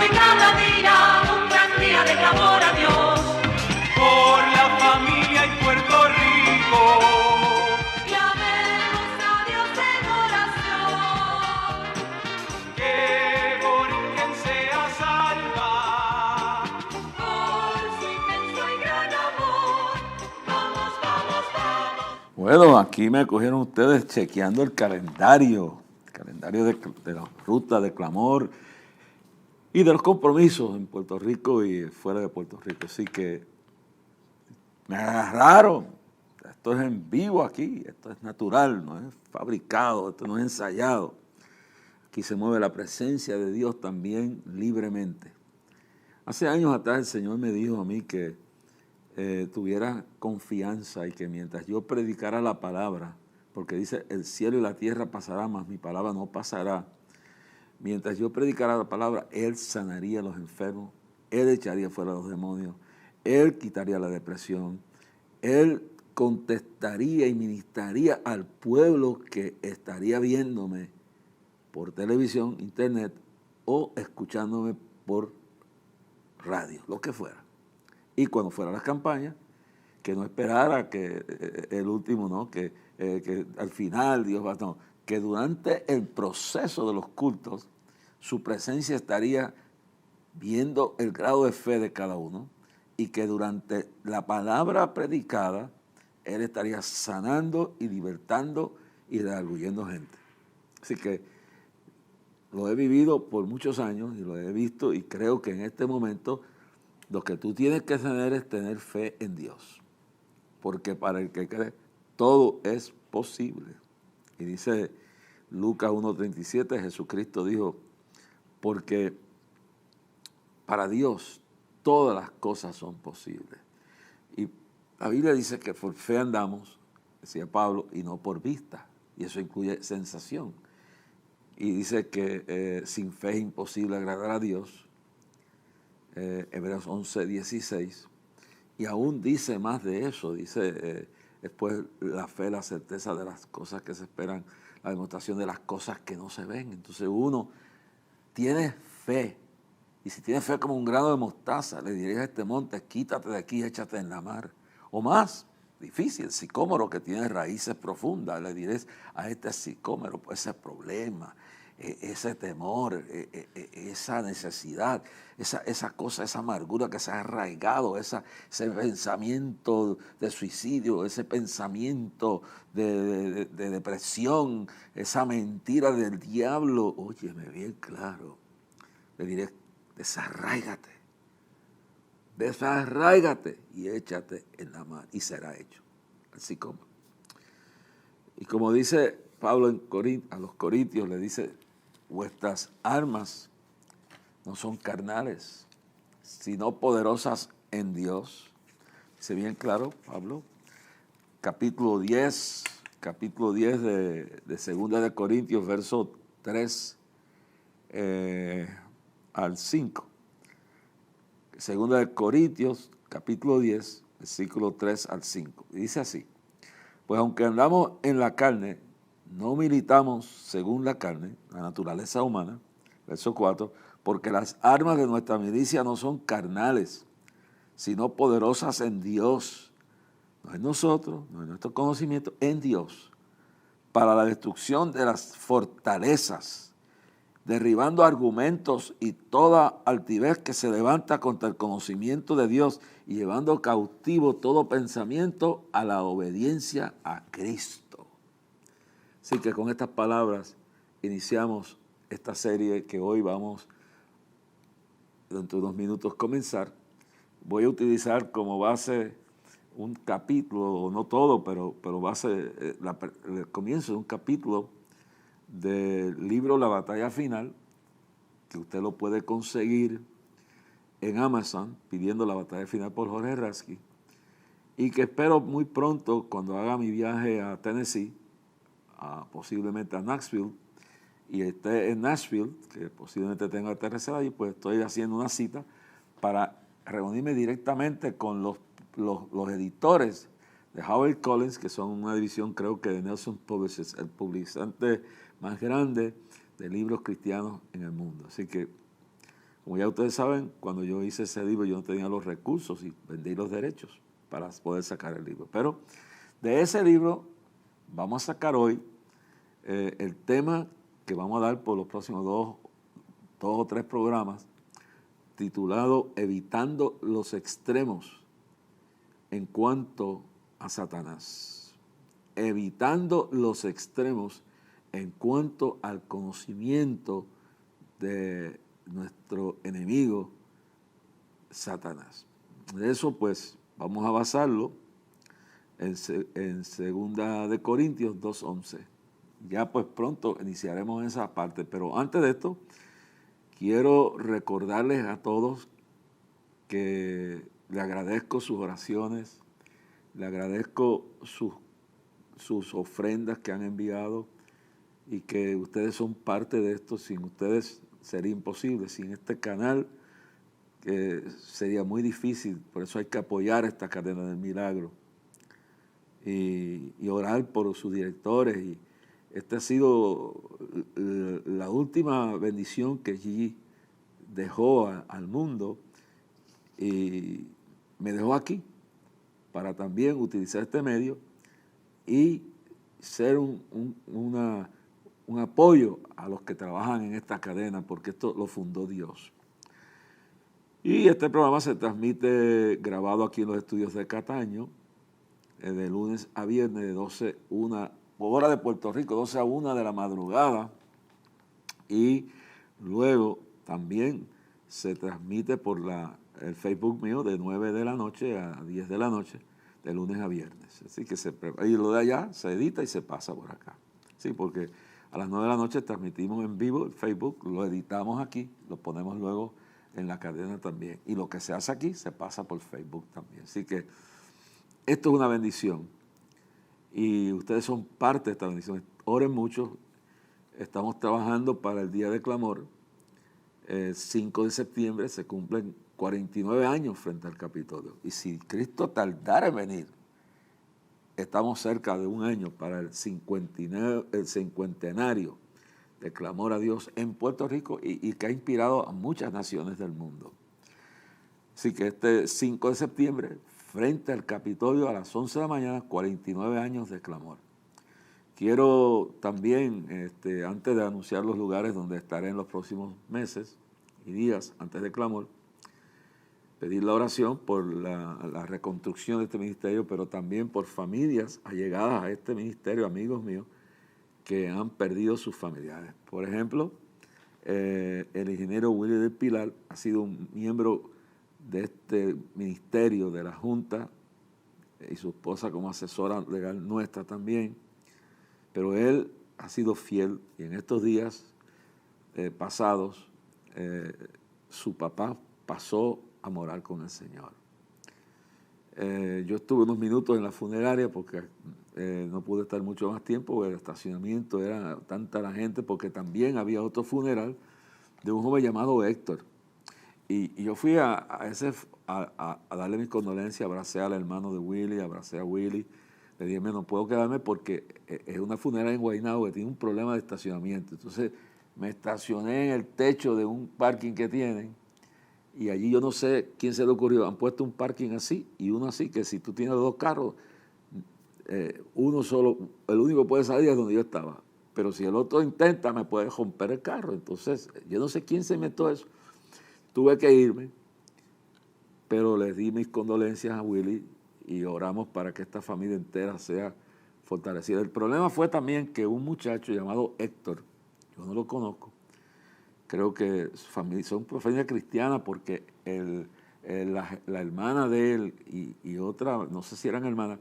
que cada día un gran día de clamor a Dios. Por la familia en Puerto Rico. Clamemos a Dios en oración. Que Borinquen sea salva. Por su inmenso y gran amor. Vamos, vamos, vamos. Bueno, aquí me cogieron ustedes chequeando el calendario de la ruta de clamor y de los compromisos en Puerto Rico y fuera de Puerto Rico. Así que me agarraron. Esto es en vivo aquí, esto es natural, no es fabricado, esto no es ensayado. Aquí se mueve la presencia de Dios también libremente. Hace años atrás el Señor me dijo a mí que tuviera confianza y que mientras yo predicara la palabra, porque dice el cielo y la tierra pasarán, mas mi palabra no pasará. Mientras yo predicara la palabra, Él sanaría a los enfermos, Él echaría fuera a los demonios, Él quitaría la depresión, Él contestaría y ministraría al pueblo que estaría viéndome por televisión, internet o escuchándome por radio, lo que fuera. Y cuando fuera las campañas, que no esperara que el último, ¿no? Que al final Dios va a... No, que durante el proceso de los cultos, su presencia estaría viendo el grado de fe de cada uno y que durante la palabra predicada, Él estaría sanando y libertando y redarguyendo gente. Así que lo he vivido por muchos años y lo he visto y creo que en este momento lo que tú tienes que tener es tener fe en Dios. Porque para el que cree, todo es posible. Y dice Lucas 1:37, Jesucristo dijo, porque para Dios todas las cosas son posibles. Y la Biblia dice que por fe andamos, decía Pablo, y no por vista. Y eso incluye sensación. Y dice que sin fe es imposible agradar a Dios. Hebreos 11:16. Y aún dice más de eso, dice después la fe, la certeza de las cosas que se esperan, la demostración de las cosas que no se ven. Entonces uno tiene fe, y si tiene fe como un grano de mostaza, le diréis a este monte, quítate de aquí, échate en la mar. O más difícil, sicómoro que tiene raíces profundas, le diréis a este sicómoro, pues ese problema, ese temor, esa necesidad, esa cosa, esa amargura que se ha arraigado, ese pensamiento de suicidio, ese pensamiento de depresión, esa mentira del diablo, óyeme bien claro, le diré, desarráigate y échate en la mar y será hecho, así como. Y como dice Pablo a los Corintios, le dice, vuestras armas no son carnales, sino poderosas en Dios. Dice bien claro, Pablo, capítulo 10 de 2 de Corintios, verso 3 al 5. 2 de Corintios, capítulo 10, versículo 3 al 5. Dice así, pues aunque andamos en la carne, no militamos según la carne, la naturaleza humana, verso 4, porque las armas de nuestra milicia no son carnales, sino poderosas en Dios. No es nosotros, no es nuestro conocimiento, en Dios, para la destrucción de las fortalezas, derribando argumentos y toda altivez que se levanta contra el conocimiento de Dios y llevando cautivo todo pensamiento a la obediencia a Cristo. Así que con estas palabras iniciamos esta serie que hoy vamos, dentro de unos minutos, comenzar. Voy a utilizar como base un capítulo, no todo, pero base, el comienzo de un capítulo del libro La Batalla Final, que usted lo puede conseguir en Amazon, pidiendo La Batalla Final por Jorge Rasky, y que espero muy pronto, cuando haga mi viaje a Tennessee, posiblemente a Knoxville, y esté en Nashville, que posiblemente tenga que aterrizar allí, pues estoy haciendo una cita para reunirme directamente con los editores de Howard Collins, que son una división, creo que de Nelson Publishers, el publicante más grande de libros cristianos en el mundo. Así que Como ya ustedes saben, cuando yo hice ese libro yo no tenía los recursos y vendí los derechos para poder sacar el libro. Pero de ese libro vamos a sacar hoy el tema que vamos a dar por los próximos dos o tres programas, titulado Evitando los extremos en cuanto a Satanás. Evitando los extremos en cuanto al conocimiento de nuestro enemigo Satanás. De eso pues vamos a basarlo en 2 de Corintios 2:11. Ya pues pronto iniciaremos esa parte, pero antes de esto quiero recordarles a todos que le agradezco sus oraciones, le agradezco sus ofrendas que han enviado y que ustedes son parte de esto. Sin ustedes sería imposible, sin este canal sería muy difícil, por eso hay que apoyar esta cadena del milagro y orar por sus directores. Y esta ha sido la última bendición que Gigi dejó al mundo y me dejó aquí para también utilizar este medio y ser un apoyo a los que trabajan en esta cadena, porque esto lo fundó Dios. Y este programa se transmite grabado aquí en los estudios de Cataño, de lunes a viernes de 12 a 1, hora de Puerto Rico, 12 a 1 de la madrugada. Y luego también se transmite por el Facebook mío de 9 de la noche a 10 de la noche, de lunes a viernes. Así que y lo de allá se edita y se pasa por acá. Sí, porque a las 9 de la noche transmitimos en vivo el Facebook, lo editamos aquí, lo ponemos luego en la cadena también. Y lo que se hace aquí se pasa por Facebook también. Así que esto es una bendición. Y ustedes son parte de esta bendición. Oren mucho. Estamos trabajando para el Día de Clamor. 5 de septiembre se cumplen 49 años frente al Capitolio. Y si Cristo tardara en venir, estamos cerca de un año para el cincuentenario de clamor a Dios en Puerto Rico y que ha inspirado a muchas naciones del mundo. Así que este 5 de septiembre, frente al Capitolio a las 11 de la mañana, 49 años de clamor. Quiero también, antes de anunciar los lugares donde estaré en los próximos meses y días antes de clamor, pedir la oración por la reconstrucción de este ministerio, pero también por familias allegadas a este ministerio, amigos míos, que han perdido sus familiares. Por ejemplo, el ingeniero Willy del Pilar ha sido un miembro de este ministerio de la Junta y su esposa como asesora legal nuestra también, pero él ha sido fiel y en estos días pasados su papá pasó a morar con el Señor. Yo estuve unos minutos en la funeraria porque no pude estar mucho más tiempo, porque el estacionamiento era tanta la gente, porque también había otro funeral de un joven llamado Héctor. Y yo fui a darle mis condolencias, abracé al hermano de Willy, abracé a Willy, le dije, no puedo quedarme porque es una funeraria en Guaynabo que tiene un problema de estacionamiento. Entonces me estacioné en el techo de un parking que tienen y allí yo no sé quién se le ocurrió, han puesto un parking así y uno así, que si tú tienes dos carros, uno solo, el único que puede salir es donde yo estaba. Pero si el otro intenta, me puede romper el carro. Entonces, yo no sé quién se inventó eso. Tuve que irme, pero les di mis condolencias a Willy y oramos para que esta familia entera sea fortalecida. El problema fue también que un muchacho llamado Héctor, yo no lo conozco, creo que son familia cristiana porque la hermana de él y otra, no sé si eran hermanas,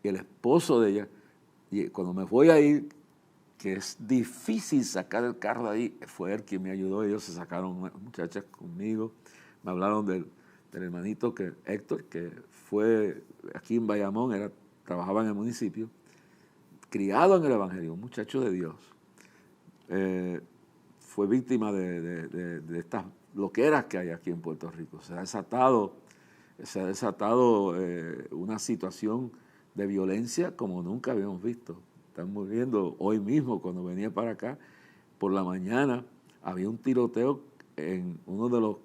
y el esposo de ella, y cuando me voy a ir, que es difícil sacar el carro de ahí, fue él quien me ayudó. Ellos se sacaron muchachas conmigo, me hablaron del hermanito Héctor, que fue aquí en Bayamón, trabajaba en el municipio, criado en el Evangelio, un muchacho de Dios. Fue víctima de estas loqueras que hay aquí en Puerto Rico. Se ha desatado una situación de violencia como nunca habíamos visto. Estamos viendo hoy mismo, cuando venía para acá, por la mañana, había un tiroteo en uno de los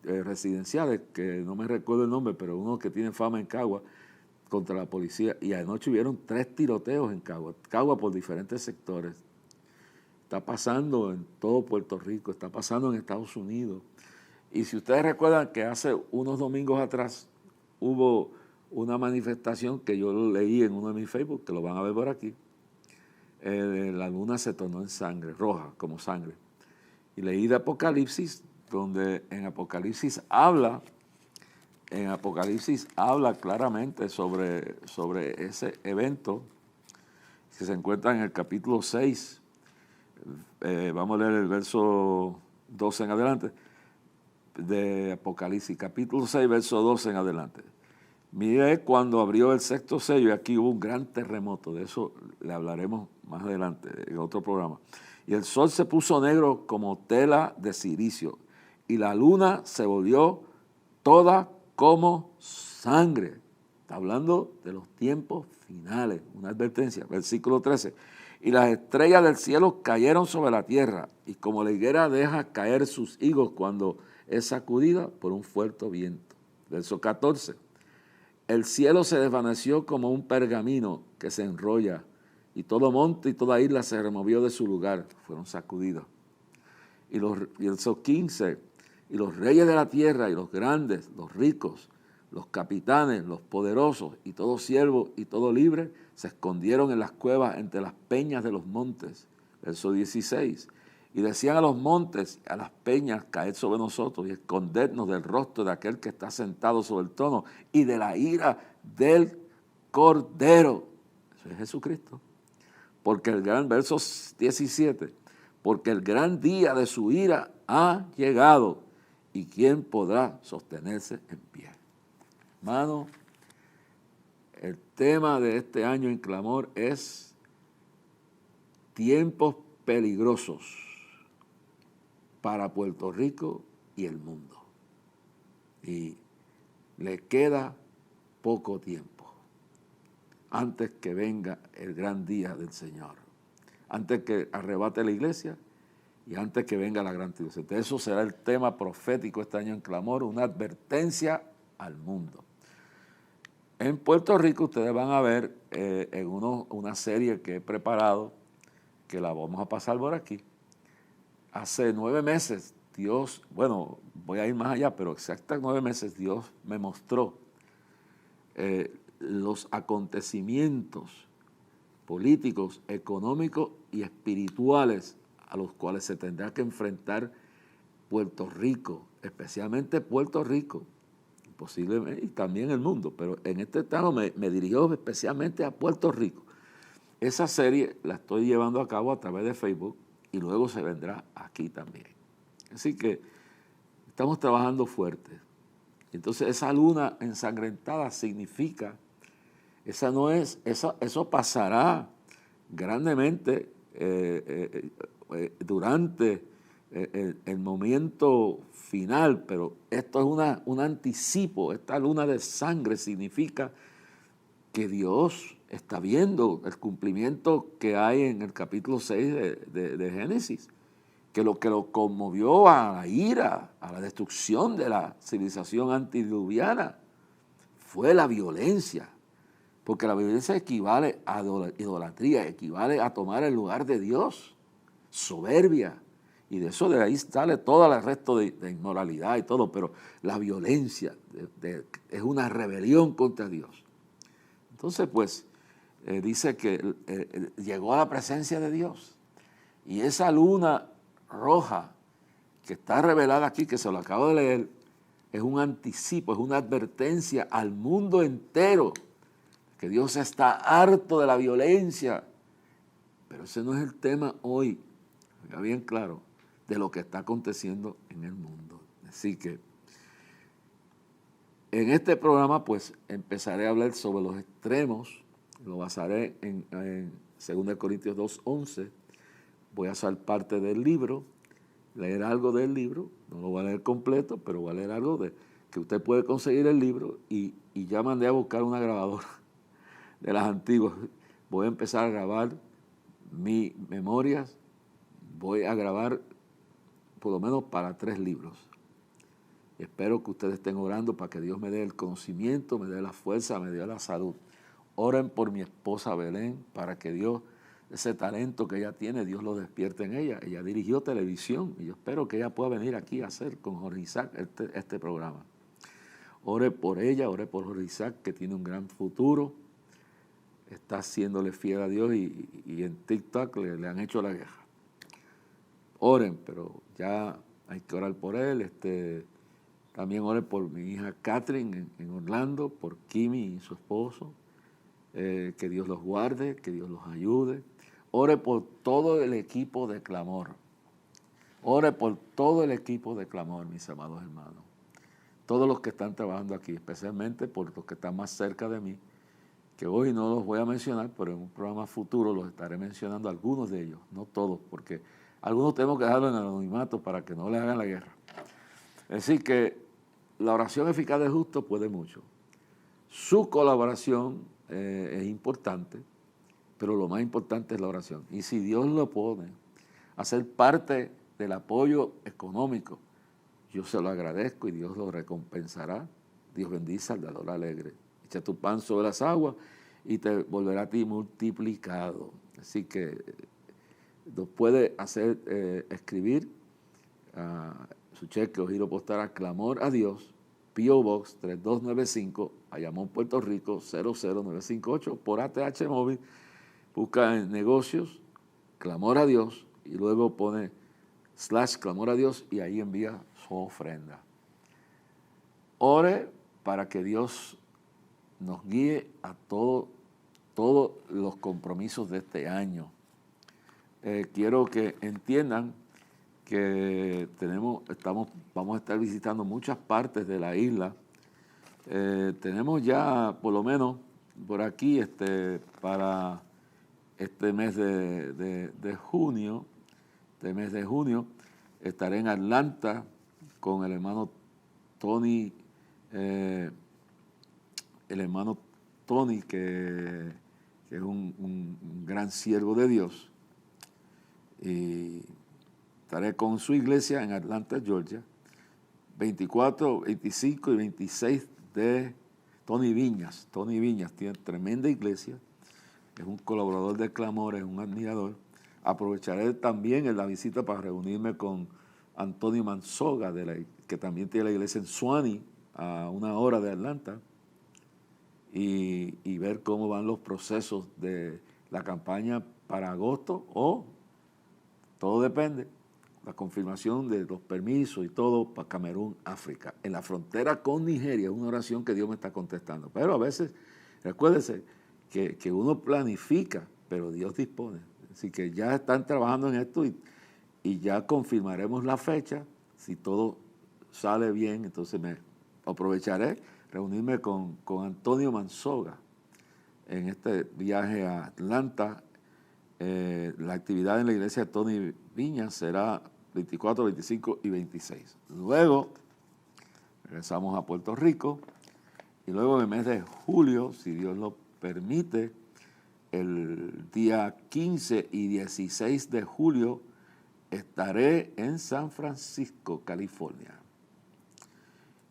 residenciales, que no me recuerdo el nombre, pero uno que tiene fama en Cagua, contra la policía. Y anoche hubieron 3 tiroteos en Cagua por diferentes sectores. Está pasando en todo Puerto Rico, está pasando en Estados Unidos. Y si ustedes recuerdan que hace unos domingos atrás hubo una manifestación que yo lo leí en uno de mis Facebook, que lo van a ver por aquí, la luna se tornó en sangre, roja como sangre. Y leí de Apocalipsis, donde en Apocalipsis habla claramente sobre ese evento que se encuentra en el capítulo 6. Vamos a leer el verso 12 en adelante de Apocalipsis, capítulo 6, verso 12 en adelante. Mire cuando abrió el 6º sello y aquí hubo un gran terremoto, de eso le hablaremos más adelante en otro programa. Y el sol se puso negro como tela de ciricio y la luna se volvió toda como sangre. Está hablando de los tiempos finales, una advertencia, versículo 13. Y las estrellas del cielo cayeron sobre la tierra, y como la higuera deja caer sus higos cuando es sacudida por un fuerte viento. Verso 14. El cielo se desvaneció como un pergamino que se enrolla, y todo monte y toda isla se removió de su lugar, fueron sacudidos. Y verso 15. Y los reyes de la tierra, y los grandes, los ricos, los capitanes, los poderosos, y todo siervo y todo libre, se escondieron en las cuevas entre las peñas de los montes. Verso 16. Y decían a los montes, a las peñas, caed sobre nosotros y escondernos del rostro de aquel que está sentado sobre el trono y de la ira del Cordero. Eso es Jesucristo. Porque el gran, verso 17, porque el gran día de su ira ha llegado, y quién podrá sostenerse en pie. Hermano, el tema de este año en Clamor es tiempos peligrosos para Puerto Rico y el mundo. Y le queda poco tiempo antes que venga el gran día del Señor, antes que arrebate la iglesia y antes que venga la gran tribulación. Eso será el tema profético este año en Clamor, una advertencia al mundo. En Puerto Rico ustedes van a ver una serie que he preparado, que la vamos a pasar por aquí. Hace 9 meses Dios, bueno, voy a ir más allá, pero exactamente 9 meses Dios me mostró los acontecimientos políticos, económicos y espirituales a los cuales se tendrá que enfrentar Puerto Rico, especialmente Puerto Rico, posiblemente y también el mundo, pero en este tramo me dirigió especialmente a Puerto Rico. Esa serie la estoy llevando a cabo a través de Facebook y luego se vendrá aquí también. Así que estamos trabajando fuerte. Entonces esa luna ensangrentada significa, eso pasará grandemente durante el momento final, pero esto es un anticipo. Esta luna de sangre significa que Dios está viendo el cumplimiento que hay en el capítulo 6 de Génesis, que lo conmovió a la ira, a la destrucción de la civilización antediluviana fue la violencia, porque la violencia equivale a idolatría, equivale a tomar el lugar de Dios, soberbia, y de ahí sale todo el resto de inmoralidad y todo, pero la violencia es una rebelión contra Dios. Entonces, pues, dice que llegó a la presencia de Dios, y esa luna roja que está revelada aquí, que se lo acabo de leer, es un anticipo, es una advertencia al mundo entero, que Dios está harto de la violencia. Pero ese no es el tema hoy, está bien claro, de lo que está aconteciendo en el mundo. Así que en este programa pues empezaré a hablar sobre los extremos, lo basaré en 2 Corintios 2:11, voy a hacer parte del libro, leer algo del libro, no lo voy a leer completo, pero voy a leer algo que usted puede conseguir el libro y ya mandé a buscar una grabadora de las antiguas. Voy a empezar a grabar mis memorias, voy a grabar por lo menos para 3 libros. Espero que ustedes estén orando para que Dios me dé el conocimiento, me dé la fuerza, me dé la salud. Oren por mi esposa Belén para que Dios, ese talento que ella tiene, Dios lo despierte en ella. Ella dirigió televisión y yo espero que ella pueda venir aquí a hacer con Jorge Isaac este programa. Ore por ella, ore por Jorge Isaac, que tiene un gran futuro. Está haciéndole fiel a Dios y en TikTok le han hecho la guerra. Oren, pero ya hay que orar por él. También oren por mi hija Catherine en Orlando, por Kimi y su esposo. Que Dios los guarde, que Dios los ayude. Ore por todo el equipo de Clamor. Ore por todo el equipo de Clamor, mis amados hermanos. Todos los que están trabajando aquí, especialmente por los que están más cerca de mí, que hoy no los voy a mencionar, pero en un programa futuro los estaré mencionando algunos de ellos, no todos, porque algunos tenemos que dejarlo en anonimato para que no le hagan la guerra. Es decir, que la oración eficaz del justo puede mucho. Su colaboración es importante, pero lo más importante es la oración. Y si Dios lo pone a ser parte del apoyo económico, yo se lo agradezco y Dios lo recompensará. Dios bendice al dador alegre. Echa tu pan sobre las aguas y te volverá a ti multiplicado. Así que nos puede hacer escribir su cheque o giro postal a Clamor a Dios, P.O. Box 3295, Bayamón, Puerto Rico 00958, por ATH móvil. Busca en negocios, Clamor a Dios, y luego pone / Clamor a Dios y ahí envía su ofrenda. Ore para que Dios nos guíe a todos los compromisos de este año. Quiero que entiendan que vamos a estar visitando muchas partes de la isla. Tenemos ya, por lo menos, por aquí, para este mes de junio, estaré en Atlanta con el hermano Tony, que es un gran siervo de Dios. Y estaré con su iglesia en Atlanta, Georgia, 24, 25 y 26 de Tony Viñas. Tony Viñas tiene tremenda iglesia, es un colaborador de Clamor, es un admirador. Aprovecharé también en la visita para reunirme con Antonio Manzoga, que también tiene la iglesia en Suwanee, a 1 hora de Atlanta, y ver cómo van los procesos de la campaña para agosto, o todo depende, la confirmación de los permisos y todo para Camerún, África. En la frontera con Nigeria, es una oración que Dios me está contestando. Pero a veces, recuérdense que uno planifica, pero Dios dispone. Así que ya están trabajando en esto y ya confirmaremos la fecha. Si todo sale bien, entonces me aprovecharé reunirme con Antonio Manzoga en este viaje a Atlanta. La actividad en la iglesia de Tony Viñas será 24, 25 y 26. Luego regresamos a Puerto Rico y luego en el mes de julio, si Dios lo permite, el día 15 y 16 de julio estaré en San Francisco, California.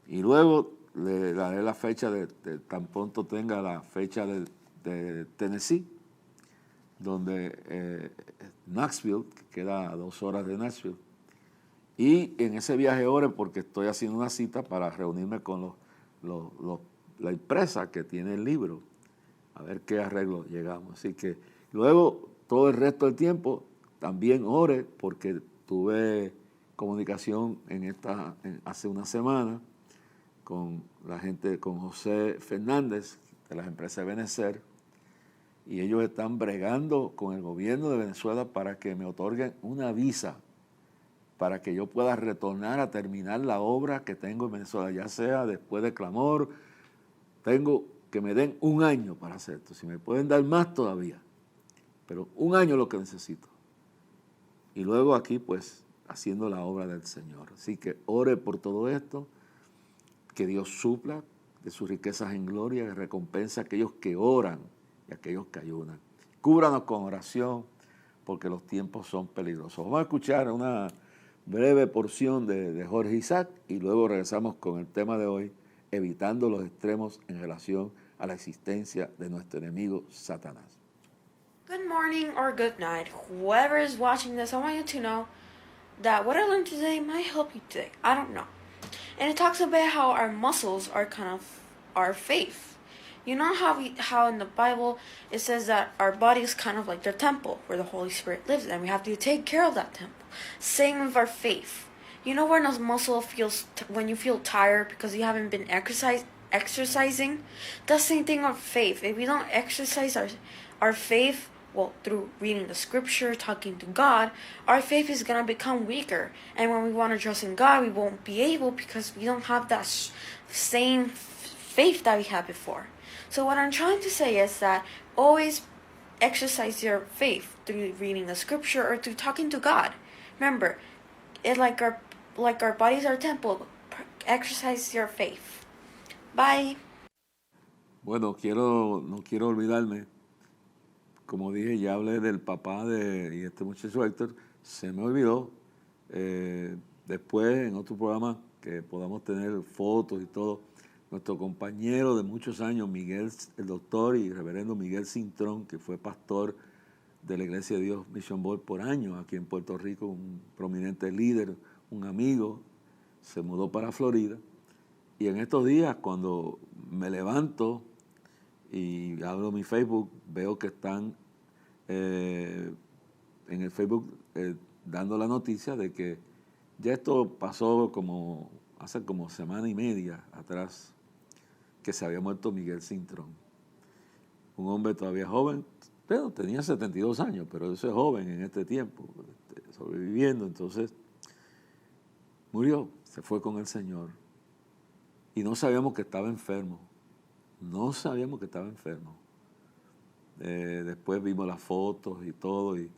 Y luego le daré la fecha tan pronto tenga la fecha de Tennessee, donde Knoxville, que queda a 2 horas de Knoxville. Y en ese viaje ore porque estoy haciendo una cita para reunirme con la empresa que tiene el libro, a ver qué arreglo llegamos. Así que luego, todo el resto del tiempo, también ore porque tuve comunicación hace una semana con la gente, con José Fernández, de las empresas de Benecer, y ellos están bregando con el gobierno de Venezuela para que me otorguen una visa para que yo pueda retornar a terminar la obra que tengo en Venezuela, ya sea después de Clamor. Tengo que me den 1 año para hacer esto. Si me pueden dar más todavía, pero 1 año es lo que necesito. Y luego aquí, pues, haciendo la obra del Señor. Así que ore por todo esto, que Dios supla de sus riquezas en gloria, que recompensa a aquellos que oran y a aquellos que ayunan. Cúbranos con oración, porque los tiempos son peligrosos. Vamos a escuchar breve porción de Jorge Isaac y luego regresamos con el tema de hoy, evitando los extremos en relación a la existencia de nuestro enemigo Satanás. Good morning or good night. Whoever is watching this, I want you to know that what I learned today might help you today. I don't know. And it talks about how our muscles are kind of our faith. You know how in the Bible it says that our body is kind of like the temple where the Holy Spirit lives, and we have to take care of that temple. Same with our faith. You know when a muscle feels when you feel tired because you haven't been exercising? That's the same thing with faith. If we don't exercise our faith, well, through reading the scripture, talking to God, our faith is going to become weaker. And when we want to trust in God, we won't be able because we don't have that same faith that we had before. So what I'm trying to say is that always exercise your faith through reading the scripture or through talking to God. Remember, it's like our bodies are temple. Exercise your faith. Bye. Bueno, no quiero olvidarme. Como dije, ya hablé del papá y este muchacho Héctor, se me olvidó. Después, en otro programa, que podamos tener fotos y todo, nuestro compañero de muchos años, Miguel, el doctor y reverendo Miguel Cintrón, que fue pastor de la Iglesia de Dios Mission Board por años aquí en Puerto Rico, un prominente líder, un amigo, se mudó para Florida. Y en estos días, cuando me levanto y abro mi Facebook, veo que están en el Facebook dando la noticia de que ya esto pasó hace como semana y media atrás, que se había muerto Miguel Cintrón. Un hombre todavía joven, pero tenía 72 años, pero eso es joven en este tiempo, sobreviviendo. Entonces, murió, se fue con el Señor. Y no sabíamos que estaba enfermo. No sabíamos que estaba enfermo. Después vimos las fotos y todo, y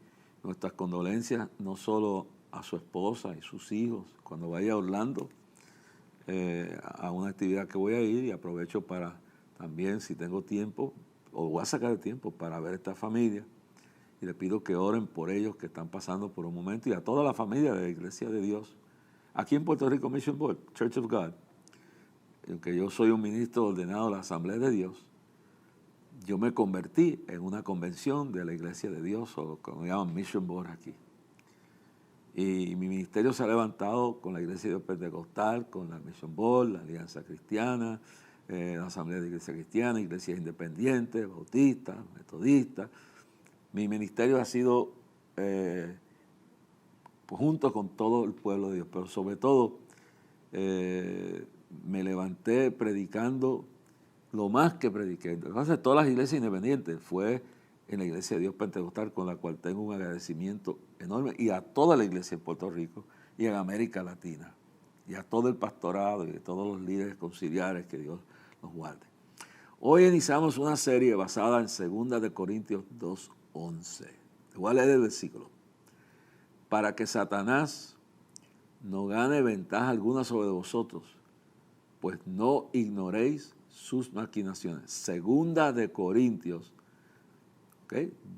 nuestras condolencias no solo a su esposa y sus hijos. Cuando vaya a Orlando, a una actividad que voy a ir, y aprovecho para también, si tengo tiempo, o voy a sacar el tiempo para ver a esta familia, y les pido que oren por ellos que están pasando por un momento, y a toda la familia de la Iglesia de Dios, aquí en Puerto Rico Mission Board, Church of God. Aunque yo soy un ministro ordenado de la Asamblea de Dios, yo me convertí en una convención de la Iglesia de Dios, o como llaman Mission Board aquí. Y mi ministerio se ha levantado con la Iglesia de Dios Pentecostal, con la Mission Board, la Alianza Cristiana, la Asamblea de Iglesia Cristiana, iglesias independientes, bautistas, metodistas. Mi ministerio ha sido junto con todo el pueblo de Dios, pero sobre todo me levanté predicando lo más que prediqué. Entonces, todas las iglesias independientes fue en la Iglesia de Dios Pentecostal, con la cual tengo un agradecimiento enorme, y a toda la iglesia en Puerto Rico y en América Latina, y a todo el pastorado y a todos los líderes conciliares, que Dios los guarde. Hoy iniciamos una serie basada en 2 de Corintios 2:11. Voy a leer el versículo. Para que Satanás no gane ventaja alguna sobre vosotros, pues no ignoréis sus maquinaciones. 2 de Corintios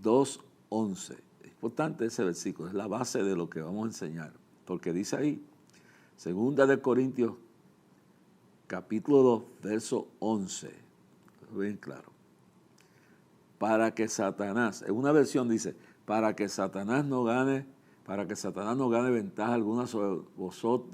2:11. Es importante ese versículo, es la base de lo que vamos a enseñar, porque dice ahí, 2 de Corintios, capítulo 2, verso 11, bien claro. Para que Satanás, en una versión dice, para que Satanás no gane ventaja alguna sobre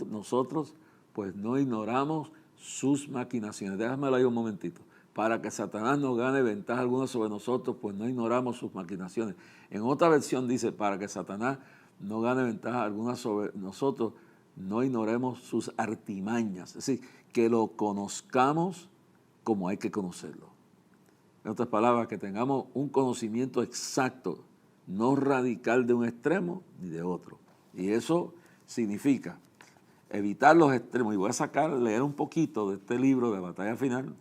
nosotros, pues no ignoramos sus maquinaciones. Déjamelo ahí un momentito. Para que Satanás no gane ventaja alguna sobre nosotros, pues no ignoramos sus maquinaciones. En otra versión dice, para que Satanás no gane ventaja alguna sobre nosotros, no ignoremos sus artimañas. Es decir, que lo conozcamos como hay que conocerlo. En otras palabras, que tengamos un conocimiento exacto, no radical de un extremo ni de otro. Y eso significa evitar los extremos. Y voy a leer un poquito de este libro de Batalla Final.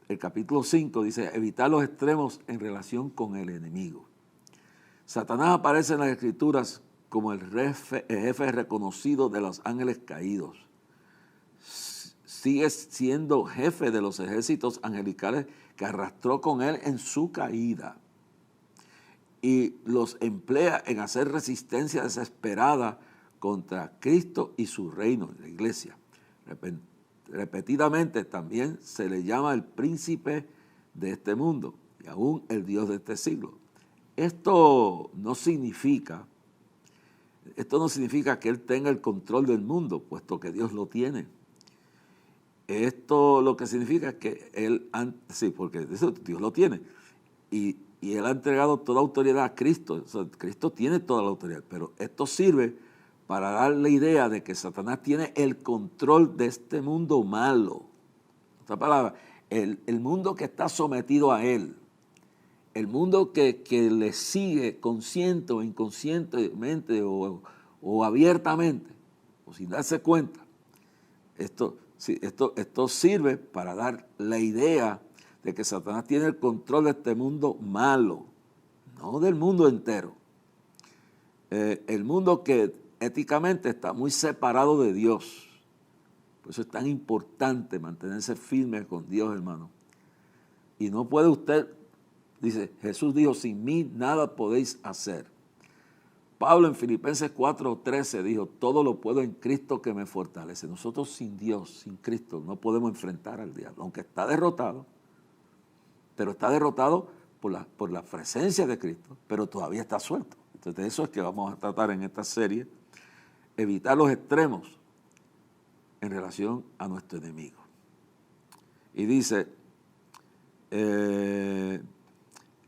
El capítulo 5 dice, evitar los extremos en relación con el enemigo. Satanás aparece en las Escrituras como el jefe reconocido de los ángeles caídos. Sigue siendo jefe de los ejércitos angelicales que arrastró con él en su caída, y los emplea en hacer resistencia desesperada contra Cristo y su reino, la iglesia. Repetidamente también se le llama el príncipe de este mundo y aún el Dios de este siglo. Esto no significa que Él tenga el control del mundo, puesto que Dios lo tiene. Esto lo que significa es que Él, sí, porque eso Dios lo tiene, y Él ha entregado toda autoridad a Cristo. O sea, Cristo tiene toda la autoridad, pero esto sirve para dar la idea de que Satanás tiene el control de este mundo malo. Otra palabra, el mundo que está sometido a Él, el mundo que le sigue consciente o inconscientemente o abiertamente, o sin darse cuenta. Esto sirve para dar la idea de que Satanás tiene el control de este mundo malo, no del mundo entero. El mundo que éticamente está muy separado de Dios. Por eso es tan importante mantenerse firme con Dios, hermano. Y no puede usted, dice, Jesús dijo, sin mí nada podéis hacer. Pablo en Filipenses 4:13 dijo, todo lo puedo en Cristo que me fortalece. Nosotros sin Dios, sin Cristo, no podemos enfrentar al diablo, aunque está derrotado, pero está derrotado por la presencia de Cristo, pero todavía está suelto. Entonces de eso es que vamos a tratar en esta serie, evitar los extremos en relación a nuestro enemigo. Y dice,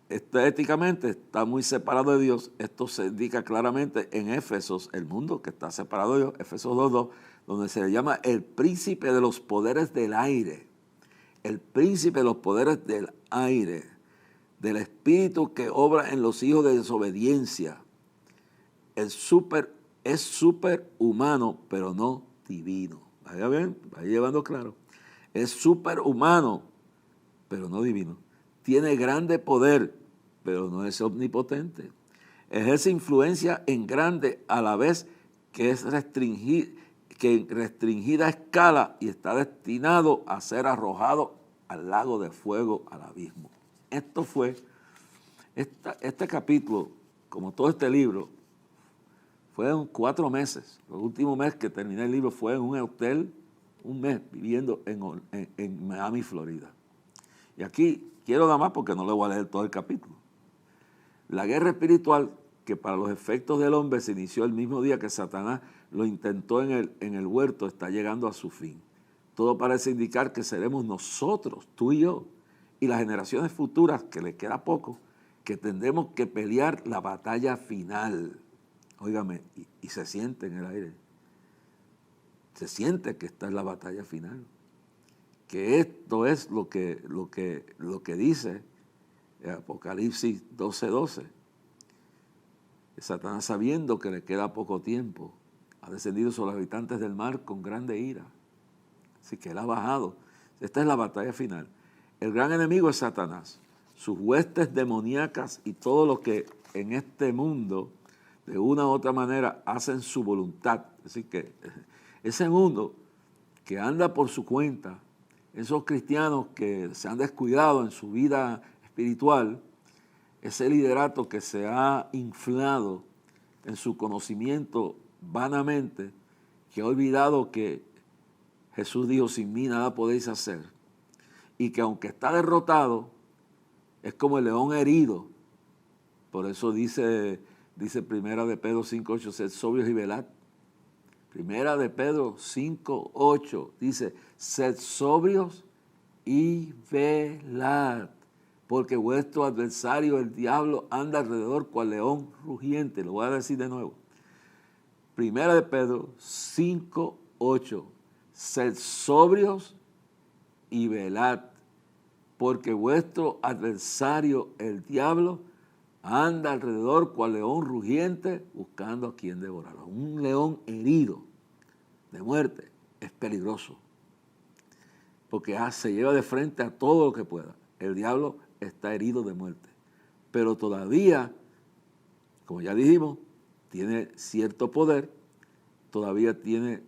éticamente está muy separado de Dios. Esto se indica claramente en Éfesos, el mundo que está separado de Dios, Éfesos 2:2, donde se le llama el príncipe de los poderes del aire. El príncipe de los poderes del aire, del espíritu que obra en los hijos de desobediencia. Es superhumano, pero no divino. Vaya bien, vaya llevando claro. Es superhumano, pero no divino. Tiene grande poder, pero no es omnipotente. Ejerce influencia en grande a la vez que es restringida escala y está destinado a ser arrojado al lago de fuego, al abismo. Esto fue, este capítulo, como todo este libro, fueron 4 meses. El último mes que terminé el libro fue en un hotel, un mes viviendo en Miami, Florida. Y aquí quiero nada más porque no le voy a leer todo el capítulo. La guerra espiritual que para los efectos del hombre se inició el mismo día que Satanás lo intentó en el huerto está llegando a su fin. Todo parece indicar que seremos nosotros, tú y yo, y las generaciones futuras, que les queda poco, que tendremos que pelear la batalla final. Óigame, y se siente en el aire. Se siente que esta es la batalla final. Que esto es lo que dice Apocalipsis 12:12. Satanás, sabiendo que le queda poco tiempo, ha descendido sobre los habitantes del mar con grande ira. Así que él ha bajado. Esta es la batalla final. El gran enemigo es Satanás, sus huestes demoníacas y todo lo que en este mundo, de una u otra manera, hacen su voluntad. Así que ese mundo que anda por su cuenta, esos cristianos que se han descuidado en su vida espiritual, ese liderato que se ha inflado en su conocimiento vanamente, que ha olvidado que Jesús dijo, sin mí nada podéis hacer, y que aunque está derrotado, es como el león herido. Por eso dice Primera de Pedro 5:8, sed sobrios y velad. Primera de Pedro 5:8 dice, sed sobrios y velad, porque vuestro adversario, el diablo, anda alrededor cual león rugiente. Lo voy a decir de nuevo. Primera de Pedro 5:8, sed sobrios y velad, porque vuestro adversario, el diablo, anda alrededor cual león rugiente buscando a quien devorar. Un león herido de muerte es peligroso porque se lleva de frente a todo lo que pueda. El diablo está herido de muerte, pero todavía, como ya dijimos, tiene cierto poder, todavía tiene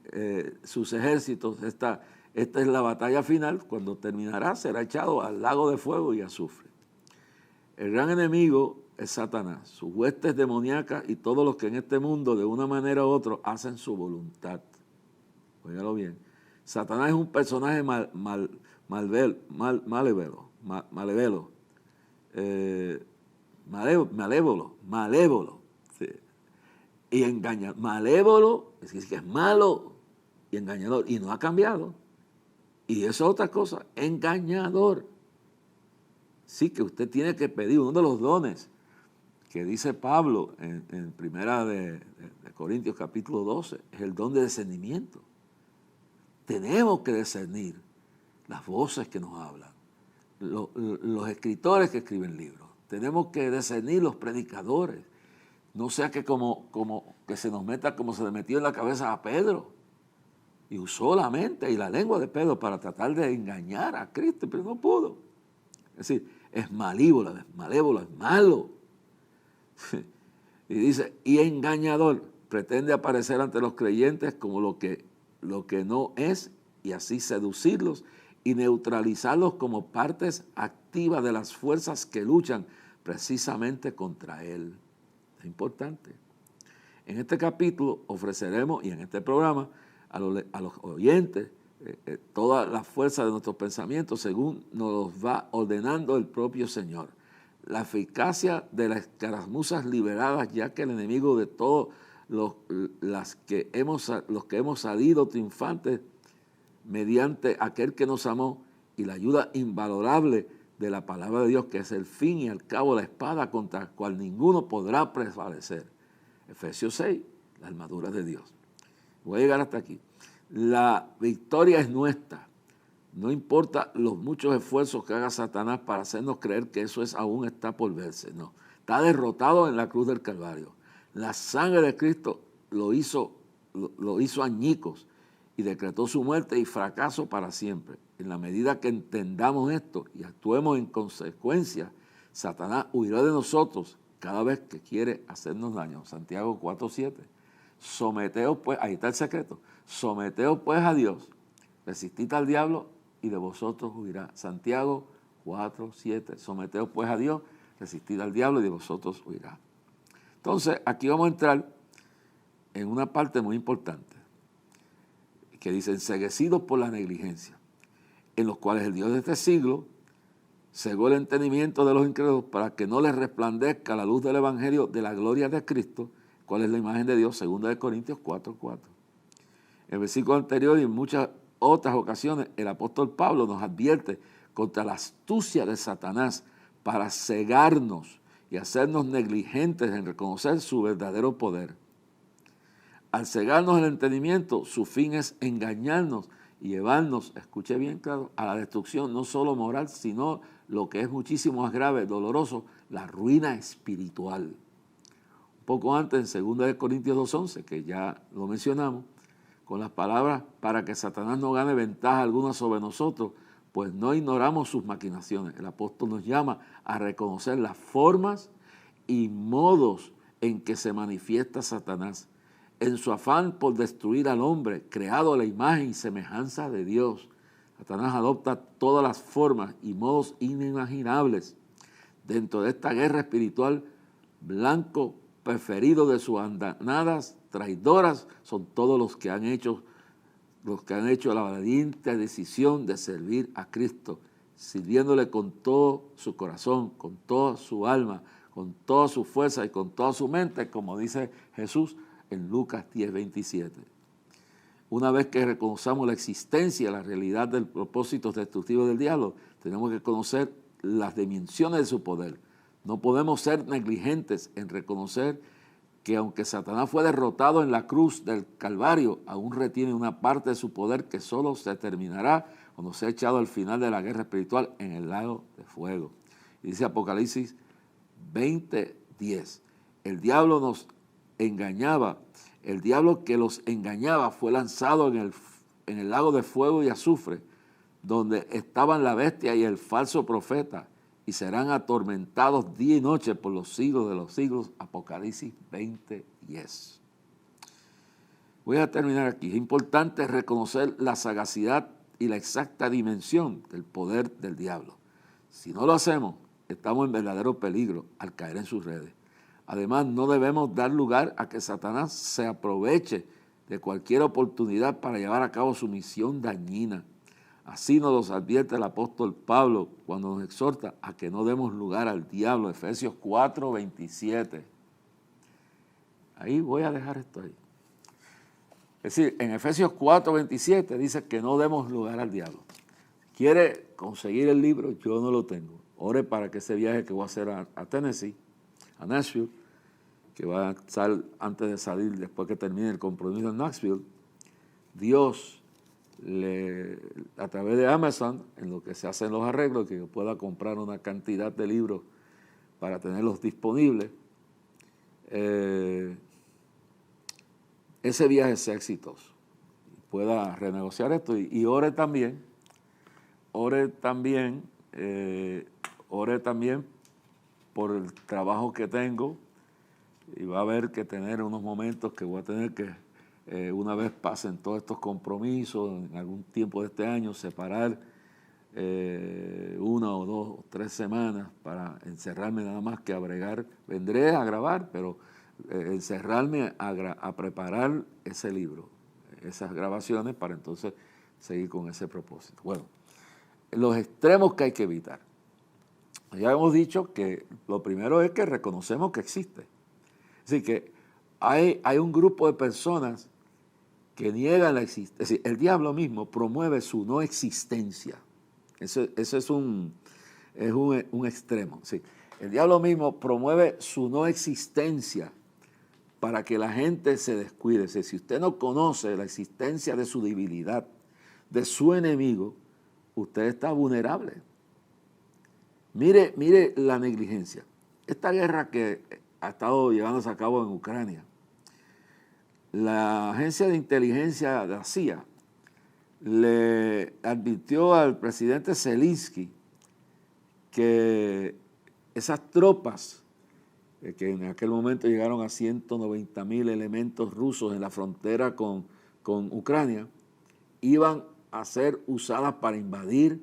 sus ejércitos. Esta es la batalla final. Cuando terminará será echado al lago de fuego y azufre. El gran enemigo es Satanás, sus huestes demoníacas y todos los que en este mundo de una manera u otra hacen su voluntad. Óigalo bien. Satanás es un personaje malévolo, sí. Y engañador, malévolo, es decir, que es malo y engañador, y no ha cambiado. Y eso es otra cosa, engañador. Sí, que usted tiene que pedir uno de los dones que dice Pablo en Primera de Corintios capítulo 12, es el don de discernimiento. Tenemos que discernir las voces que nos hablan, los escritores que escriben libros. Tenemos que discernir los predicadores. No sea que como que se nos meta como se le metió en la cabeza a Pedro. Y usó la mente y la lengua de Pedro para tratar de engañar a Cristo, pero no pudo. Es decir, es malévolo, es malo. Y dice, y engañador, pretende aparecer ante los creyentes como lo que no es, y así seducirlos y neutralizarlos como partes activas de las fuerzas que luchan precisamente contra él. Es importante. En este capítulo ofreceremos, y en este programa, a los oyentes, toda la fuerza de nuestros pensamientos según nos los va ordenando el propio Señor. La eficacia de las escaramuzas liberadas, ya que el enemigo de todos los que hemos salido triunfantes mediante aquel que nos amó, y la ayuda invalorable de la palabra de Dios, que es el fin y al cabo la espada contra la cual ninguno podrá prevalecer. Efesios 6, la armadura de Dios. Voy a llegar hasta aquí. La victoria es nuestra. No importa los muchos esfuerzos que haga Satanás para hacernos creer que eso aún está por verse. No, está derrotado en la cruz del Calvario. La sangre de Cristo lo hizo añicos y decretó su muerte y fracaso para siempre. En la medida que entendamos esto y actuemos en consecuencia, Satanás huirá de nosotros cada vez que quiere hacernos daño. Santiago 4:7. Someteos pues, ahí está el secreto, someteos pues a Dios, resistid al diablo y de vosotros huirá. Santiago 4:7. Someteos pues a Dios, resistid al diablo y de vosotros huirá. Entonces, aquí vamos a entrar en una parte muy importante, que dice, enceguecidos por la negligencia, en los cuales el Dios de este siglo cegó el entendimiento de los incrédulos para que no les resplandezca la luz del Evangelio de la gloria de Cristo, cuál es la imagen de Dios, 2 Corintios 4:4. En el versículo anterior y en muchas otras ocasiones, el apóstol Pablo nos advierte contra la astucia de Satanás para cegarnos y hacernos negligentes en reconocer su verdadero poder. Al cegarnos el entendimiento, su fin es engañarnos y llevarnos, escuche bien claro, a la destrucción no solo moral, sino lo que es muchísimo más grave, doloroso, la ruina espiritual. Un poco antes, en 2 Corintios 2:11, que ya lo mencionamos, con las palabras, para que Satanás no gane ventaja alguna sobre nosotros, pues no ignoramos sus maquinaciones. El apóstol nos llama a reconocer las formas y modos en que se manifiesta Satanás, en su afán por destruir al hombre, creado a la imagen y semejanza de Dios. Satanás adopta todas las formas y modos inimaginables. Dentro de esta guerra espiritual, blanco preferido de sus andanadas traidoras son todos los que han hecho la valiente decisión de servir a Cristo, sirviéndole con todo su corazón, con toda su alma, con toda su fuerza y con toda su mente, como dice Jesús en Lucas 10:27. Una vez que reconozcamos la existencia, la realidad del propósito destructivo del diablo, tenemos que conocer las dimensiones de su poder. No podemos ser negligentes en reconocer que aunque Satanás fue derrotado en la cruz del Calvario, aún retiene una parte de su poder que solo se terminará cuando sea echado al final de la guerra espiritual en el lago de fuego. Y dice Apocalipsis 20:10, el diablo nos engañaba, el diablo que los engañaba fue lanzado en el lago de fuego y azufre, donde estaban la bestia y el falso profeta, y serán atormentados día y noche por los siglos de los siglos. Apocalipsis 20:10. Voy a terminar aquí. Es importante reconocer la sagacidad y la exacta dimensión del poder del diablo. Si no lo hacemos, estamos en verdadero peligro al caer en sus redes. Además, no debemos dar lugar a que Satanás se aproveche de cualquier oportunidad para llevar a cabo su misión dañina. Así nos lo advierte el apóstol Pablo cuando nos exhorta a que no demos lugar al diablo. Efesios 4:27. Ahí voy a dejar esto ahí. Es decir, en Efesios 4:27 dice que no demos lugar al diablo. ¿Quiere conseguir el libro? Yo no lo tengo. Ore para que ese viaje que voy a hacer a Tennessee, a Nashville, que va a estar antes de salir, después que termine el compromiso en Knoxville, Dios, a través de Amazon, en lo que se hacen los arreglos, que yo pueda comprar una cantidad de libros para tenerlos disponibles, ese viaje sea exitoso, pueda renegociar esto y ore también por el trabajo que tengo, y va a haber que tener unos momentos que voy a tener que, una vez pasen todos estos compromisos, en algún tiempo de este año, separar 1 o 2 o 3 semanas para encerrarme nada más que a bregar. Vendré a grabar, pero encerrarme a preparar ese libro, esas grabaciones, para entonces seguir con ese propósito. Bueno, los extremos que hay que evitar. Ya hemos dicho que lo primero es que reconocemos que existe. Así que hay un grupo de personas que niegan la existencia. Es decir, el diablo mismo promueve su no existencia. Eso es un extremo. Sí. El diablo mismo promueve su no existencia para que la gente se descuide. Es decir, si usted no conoce la existencia de su debilidad, de su enemigo, usted está vulnerable. Mire la negligencia. Esta guerra que ha estado llevándose a cabo en Ucrania, la agencia de inteligencia de la CIA le advirtió al presidente Zelensky que esas tropas, que en aquel momento llegaron a 190,000 elementos rusos en la frontera con Ucrania, iban a ser usadas para invadir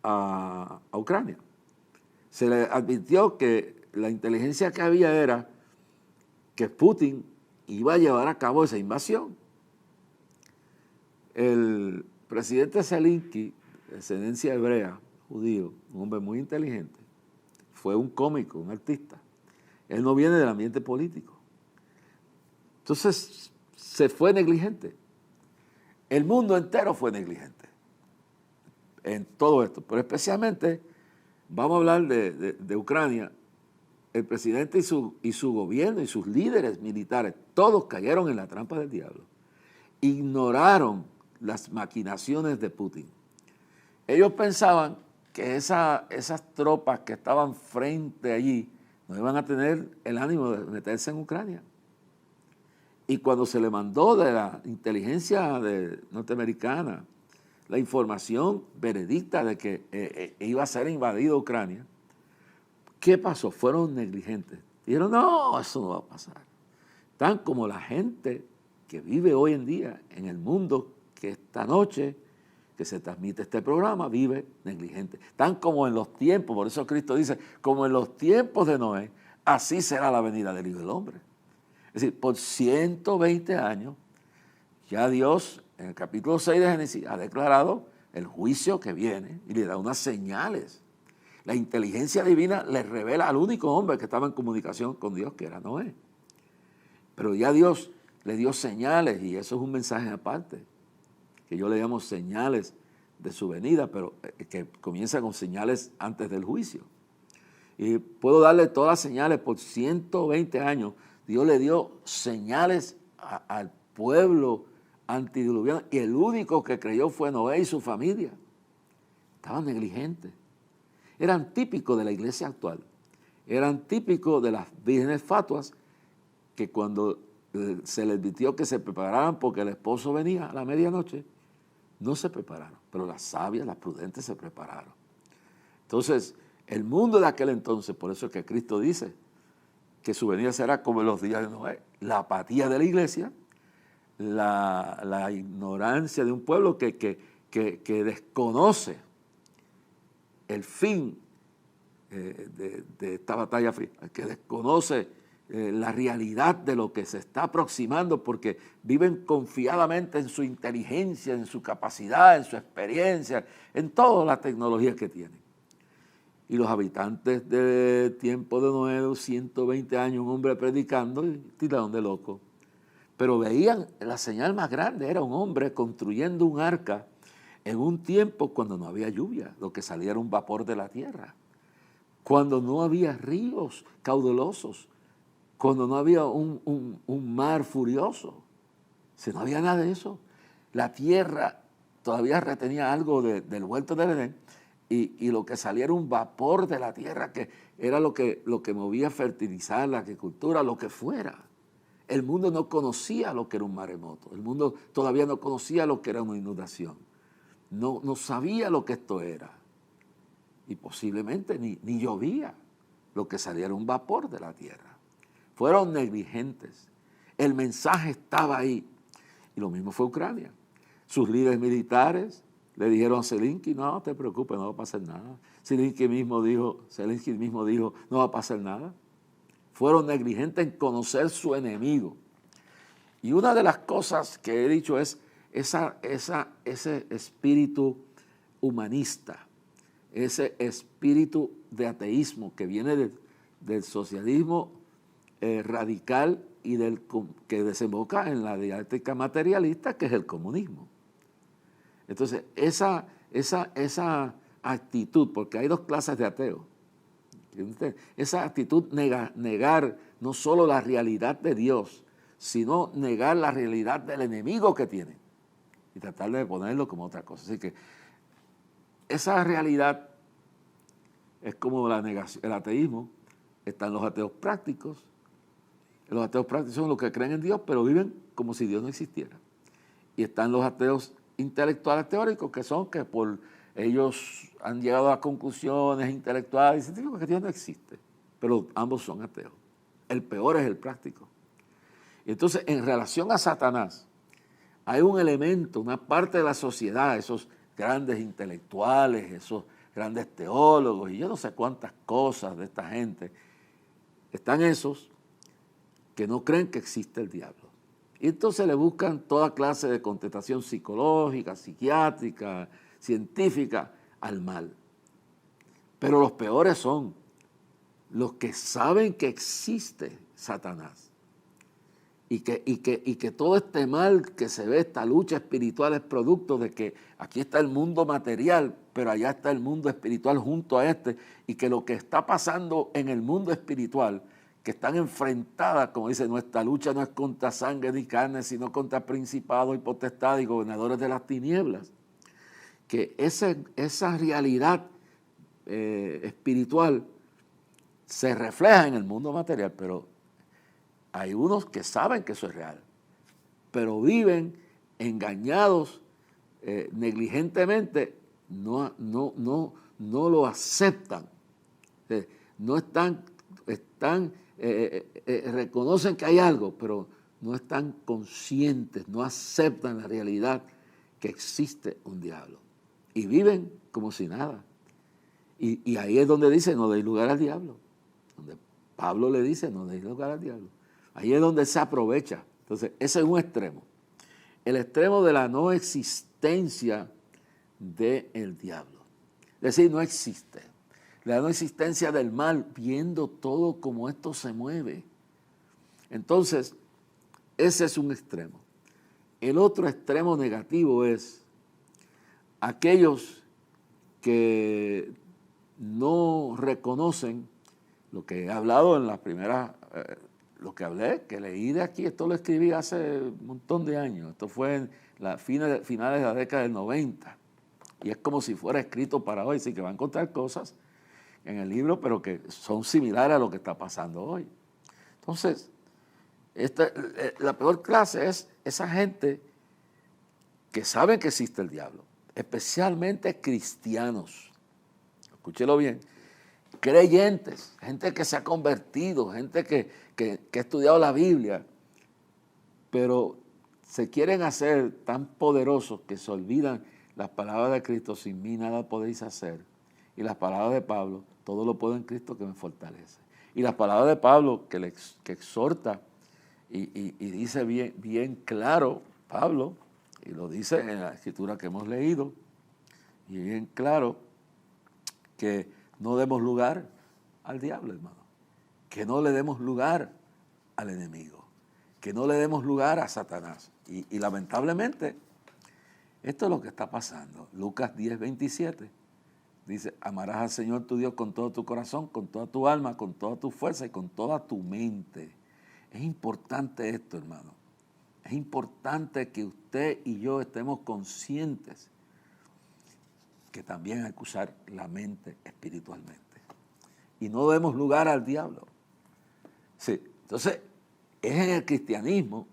a Ucrania. Se le advirtió que la inteligencia que había era que Putin iba a llevar a cabo esa invasión. El presidente Zelensky, de ascendencia hebrea, judío, un hombre muy inteligente, fue un cómico, un artista. Él no viene del ambiente político. Entonces, se fue negligente. El mundo entero fue negligente en todo esto, pero especialmente, vamos a hablar de Ucrania. El presidente y su gobierno y sus líderes militares, todos cayeron en la trampa del diablo. Ignoraron las maquinaciones de Putin. Ellos pensaban que esas tropas que estaban frente allí no iban a tener el ánimo de meterse en Ucrania. Y cuando se le mandó de la inteligencia norteamericana la información veredicta de que iba a ser invadido Ucrania, ¿qué pasó? Fueron negligentes. Dijeron, no, eso no va a pasar. Tan como la gente que vive hoy en día en el mundo que esta noche que se transmite este programa vive negligente. Tan como en los tiempos, por eso Cristo dice, como en los tiempos de Noé, así será la venida del Hijo del Hombre. Es decir, por 120 años, ya Dios, en el capítulo 6 de Génesis, ha declarado el juicio que viene y le da unas señales. La inteligencia divina le revela al único hombre que estaba en comunicación con Dios, que era Noé. Pero ya Dios le dio señales, y eso es un mensaje aparte, que yo le llamo señales de su venida, pero que comienza con señales antes del juicio. Y puedo darle todas las señales por 120 años. Dios le dio señales al pueblo antediluviano, y el único que creyó fue Noé y su familia. Estaban negligentes. Eran típicos de la iglesia actual. Eran típicos de las vírgenes fatuas que cuando se les advirtió que se prepararan porque el esposo venía a la medianoche, no se prepararon. Pero las sabias, las prudentes se prepararon. Entonces, el mundo de aquel entonces, por eso es que Cristo dice que su venida será como en los días de Noé. La apatía de la iglesia, la ignorancia de un pueblo que desconoce el fin de esta batalla fría, el que desconoce la realidad de lo que se está aproximando porque viven confiadamente en su inteligencia, en su capacidad, en su experiencia, en toda la tecnología que tienen. Y los habitantes del tiempo de Noé, 120 años, un hombre predicando, y tiraron de loco. Pero veían la señal más grande, era un hombre construyendo un arca en un tiempo cuando no había lluvia, lo que salía era un vapor de la tierra, cuando no había ríos caudalosos, cuando no había un mar furioso, si no había nada de eso. La tierra todavía retenía algo del huerto del Edén y lo que salía era un vapor de la tierra que era lo que movía fertilizar la agricultura, lo que fuera. El mundo no conocía lo que era un maremoto, el mundo todavía no conocía lo que era una inundación, no sabía lo que esto era y posiblemente ni llovía, lo que salía era un vapor de la tierra. Fueron negligentes, el mensaje estaba ahí y lo mismo fue Ucrania. Sus líderes militares le dijeron a Zelensky, no te preocupes, no va a pasar nada. Zelensky mismo dijo, no va a pasar nada. Fueron negligentes en conocer su enemigo. Y una de las cosas que he dicho es ese espíritu humanista, ese espíritu de ateísmo que viene del socialismo radical y que desemboca en la dialéctica materialista, que es el comunismo. Entonces, esa actitud, porque hay dos clases de ateos, esa actitud negar no solo la realidad de Dios, sino negar la realidad del enemigo que tienen y tratar de ponerlo como otra cosa. Así que esa realidad es como el ateísmo. Están los ateos prácticos. Los ateos prácticos son los que creen en Dios, pero viven como si Dios no existiera. Y están los ateos intelectuales teóricos, que son que por ellos han llegado a conclusiones intelectuales y científicas que Dios no existe. Pero ambos son ateos. El peor es el práctico. Y entonces, en relación a Satanás, hay un elemento, una parte de la sociedad, esos grandes intelectuales, esos grandes teólogos, y yo no sé cuántas cosas de esta gente, están esos que no creen que existe el diablo. Y entonces le buscan toda clase de contestación psicológica, psiquiátrica, científica al mal. Pero los peores son los que saben que existe Satanás y que todo este mal que se ve, esta lucha espiritual es producto de que aquí está el mundo material, pero allá está el mundo espiritual junto a este, y que lo que está pasando en el mundo espiritual, que están enfrentadas, como dice, nuestra lucha no es contra sangre ni carne, sino contra principados y potestades y gobernadores de las tinieblas. Que esa realidad espiritual se refleja en el mundo material, pero hay unos que saben que eso es real, pero viven engañados negligentemente, no lo aceptan, no están reconocen que hay algo, pero no están conscientes, no aceptan la realidad que existe un diablo. Y viven como si nada. Y ahí es donde dice, no deis lugar al diablo. Donde Pablo le dice, no deis lugar al diablo. Ahí es donde se aprovecha. Entonces, ese es un extremo. El extremo de la no existencia del diablo. Es decir, no existe. La no existencia del mal, viendo todo como esto se mueve. Entonces, ese es un extremo. El otro extremo negativo es aquellos que no reconocen lo que he hablado en las primeras, lo que hablé, que leí de aquí, esto lo escribí hace un montón de años, esto fue en finales de la década del 90, y es como si fuera escrito para hoy, sí que va a encontrar cosas en el libro, pero que son similares a lo que está pasando hoy. Entonces, la peor clase es esa gente que sabe que existe el diablo, especialmente cristianos, escúchelo bien, creyentes, gente que se ha convertido, gente que ha estudiado la Biblia, pero se quieren hacer tan poderosos que se olvidan las palabras de Cristo: sin mí nada podéis hacer. Y las palabras de Pablo, todo lo puedo en Cristo que me fortalece. Y las palabras de Pablo que exhorta y dice bien claro, Pablo, y lo dice en la escritura que hemos leído, y bien claro, que no demos lugar al diablo, hermano. Que no le demos lugar al enemigo. Que no le demos lugar a Satanás. Y lamentablemente, esto es lo que está pasando. Lucas 10:27 dice, amarás al Señor tu Dios con todo tu corazón, con toda tu alma, con toda tu fuerza y con toda tu mente. Es importante esto, hermano. Es importante que usted y yo estemos conscientes que también hay que usar la mente espiritualmente. Y no demos lugar al diablo. Sí, entonces, es en el cristianismo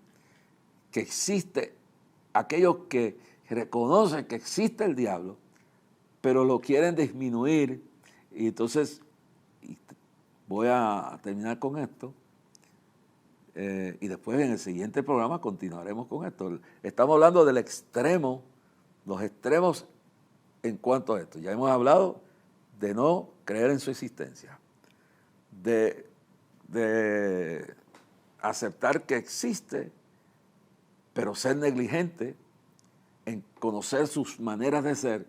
que existe aquellos que reconocen que existe el diablo, pero lo quieren disminuir. Y entonces, voy a terminar con esto. Y después en el siguiente programa continuaremos con esto. Estamos hablando del extremo, los extremos en cuanto a esto. Ya hemos hablado de no creer en su existencia, de aceptar que existe, pero ser negligente en conocer sus maneras de ser,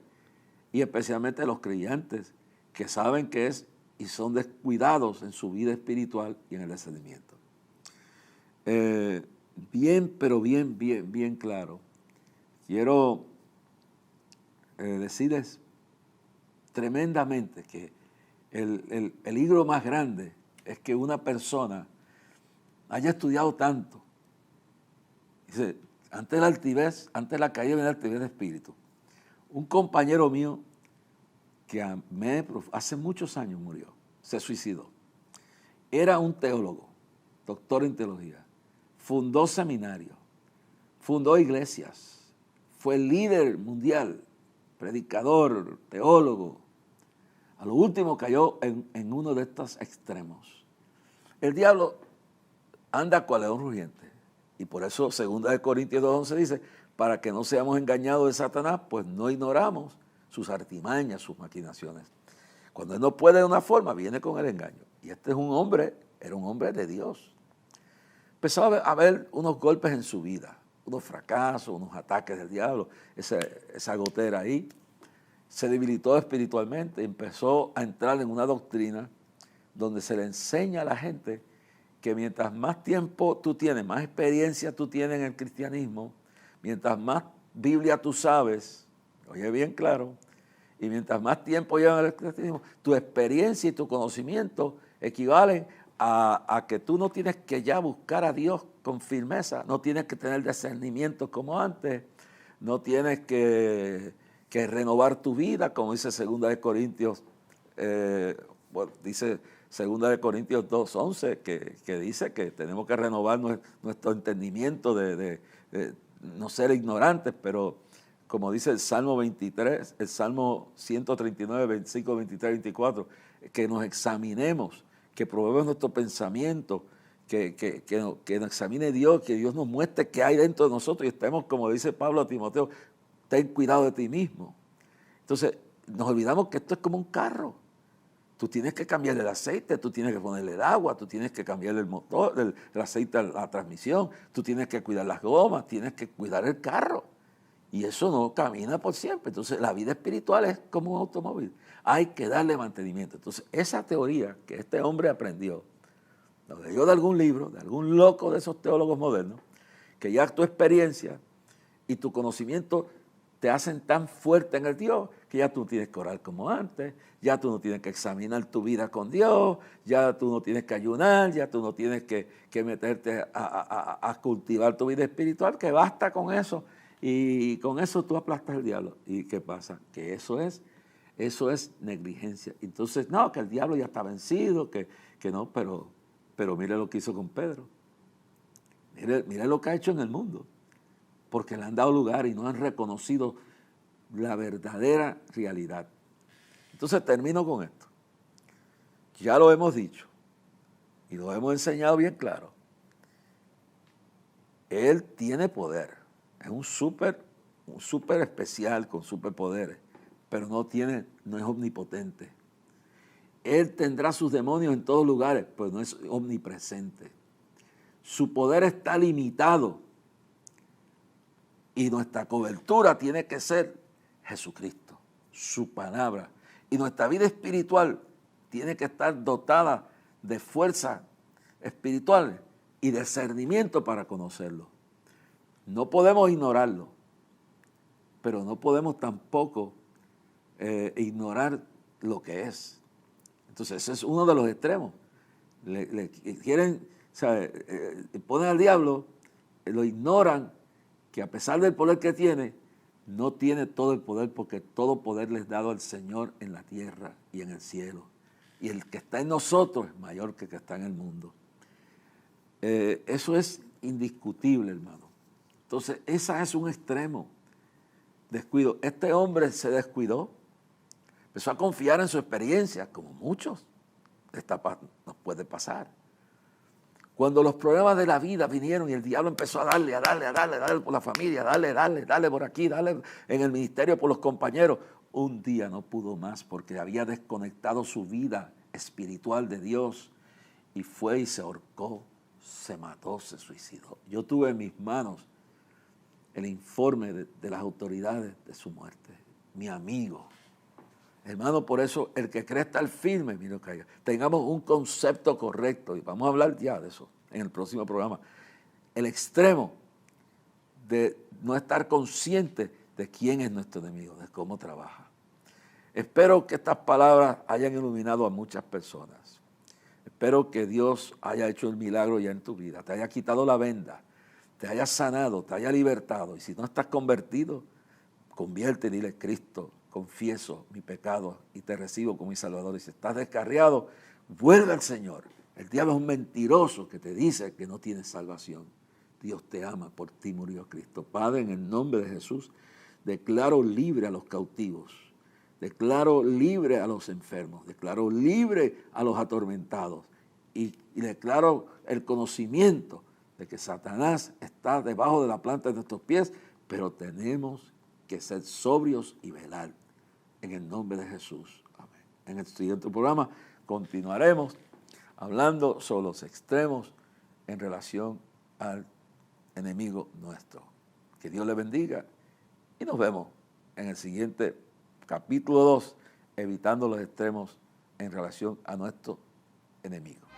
y especialmente los creyentes que saben que es y son descuidados en su vida espiritual y en el discernimiento. Pero bien claro. Quiero decirles tremendamente que el peligro más grande es que una persona haya estudiado tanto. Dice, ante la altivez, ante la caída de la altivez de espíritu. Un compañero mío que hace muchos años murió, se suicidó. Era un teólogo, doctor en teología. Fundó seminarios, fundó iglesias, fue líder mundial, predicador, teólogo. A lo último cayó en uno de estos extremos. El diablo anda cual león rugiente. Y por eso 2 Corintios 2:11 dice, para que no seamos engañados de Satanás, pues no ignoramos sus artimañas, sus maquinaciones. Cuando él no puede de una forma, viene con el engaño. Y este es era un hombre de Dios. Empezó a ver unos golpes en su vida, unos fracasos, unos ataques del diablo, esa gotera ahí. Se debilitó espiritualmente, empezó a entrar en una doctrina donde se le enseña a la gente que mientras más tiempo tú tienes, más experiencia tú tienes en el cristianismo, mientras más Biblia tú sabes, oye bien claro, y mientras más tiempo llevas en el cristianismo, tu experiencia y tu conocimiento equivalen a que tú no tienes que ya buscar a Dios con firmeza, no tienes que tener discernimiento como antes, no tienes que renovar tu vida, como dice 2 Corintios, dice 2 Corintios 2:11, que dice que tenemos que renovar nuestro entendimiento de no ser ignorantes, pero como dice el Salmo 23, el Salmo 139, 25, 23, 24, que nos examinemos, que probemos nuestro pensamiento, que nos examine Dios, que Dios nos muestre qué hay dentro de nosotros y estemos, como dice Pablo a Timoteo, ten cuidado de ti mismo. Entonces, nos olvidamos que esto es como un carro. Tú tienes que cambiarle el aceite, tú tienes que ponerle el agua, tú tienes que cambiarle el motor, el aceite a la transmisión, tú tienes que cuidar las gomas, tienes que cuidar el carro. Y eso no camina por siempre. Entonces, la vida espiritual es como un automóvil. Hay que darle mantenimiento. Entonces, esa teoría que este hombre aprendió, lo leyó de algún libro, de algún loco de esos teólogos modernos, que ya tu experiencia y tu conocimiento te hacen tan fuerte en el Dios que ya tú no tienes que orar como antes, ya tú no tienes que examinar tu vida con Dios, ya tú no tienes que ayunar, ya tú no tienes que meterte a cultivar tu vida espiritual, que basta con eso. Y con eso tú aplastas al diablo. ¿Y qué pasa? Que eso es negligencia. Entonces, no, que el diablo ya está vencido, que no, pero mire lo que hizo con Pedro. Mire lo que ha hecho en el mundo. Porque le han dado lugar y no han reconocido la verdadera realidad. Entonces termino con esto. Ya lo hemos dicho y lo hemos enseñado bien claro. Él tiene poder. Es un súper especial con superpoderes. pero no es omnipotente. Él tendrá sus demonios en todos lugares, pero no es omnipresente. Su poder está limitado y nuestra cobertura tiene que ser Jesucristo, su palabra. Y nuestra vida espiritual tiene que estar dotada de fuerza espiritual y discernimiento para conocerlo. No podemos ignorarlo, pero no podemos tampoco ignorar lo que es. Entonces ese es uno de los extremos. Le quieren, ponen al diablo, lo ignoran, que a pesar del poder que tiene, no tiene todo el poder, porque todo poder les es dado al Señor en la tierra y en el cielo. Y el que está en nosotros es mayor que el que está en el mundo. Eso es indiscutible, hermano. Entonces, ese es un extremo. Descuido. Este hombre se descuidó, empezó a confiar en su experiencia, como muchos nos puede pasar. Cuando los problemas de la vida vinieron y el diablo empezó a darle por la familia, darle por aquí, darle en el ministerio por los compañeros, un día no pudo más porque había desconectado su vida espiritual de Dios y fue y se ahorcó, se mató, se suicidó. Yo tuve en mis manos el informe de las autoridades de su muerte, mi amigo. Hermano, por eso el que cree estar firme, mira, que tengamos un concepto correcto, y vamos a hablar ya de eso en el próximo programa. El extremo de no estar consciente de quién es nuestro enemigo, de cómo trabaja. Espero que estas palabras hayan iluminado a muchas personas. Espero que Dios haya hecho el milagro ya en tu vida, te haya quitado la venda, te haya sanado, te haya libertado. Y si no estás convertido, convierte y dile: Cristo, confieso mi pecado y te recibo como mi Salvador. Y si estás descarriado, vuelve al Señor. El diablo es un mentiroso que te dice que no tienes salvación. Dios te ama, por ti murió Cristo. Padre, en el nombre de Jesús, declaro libre a los cautivos, declaro libre a los enfermos, declaro libre a los atormentados y declaro el conocimiento de que Satanás está debajo de la planta de nuestros pies, pero tenemos que ser sobrios y velar en el nombre de Jesús. Amén. En el siguiente programa continuaremos hablando sobre los extremos en relación al enemigo nuestro. Que Dios le bendiga y nos vemos en el siguiente capítulo 2, evitando los extremos en relación a nuestro enemigo.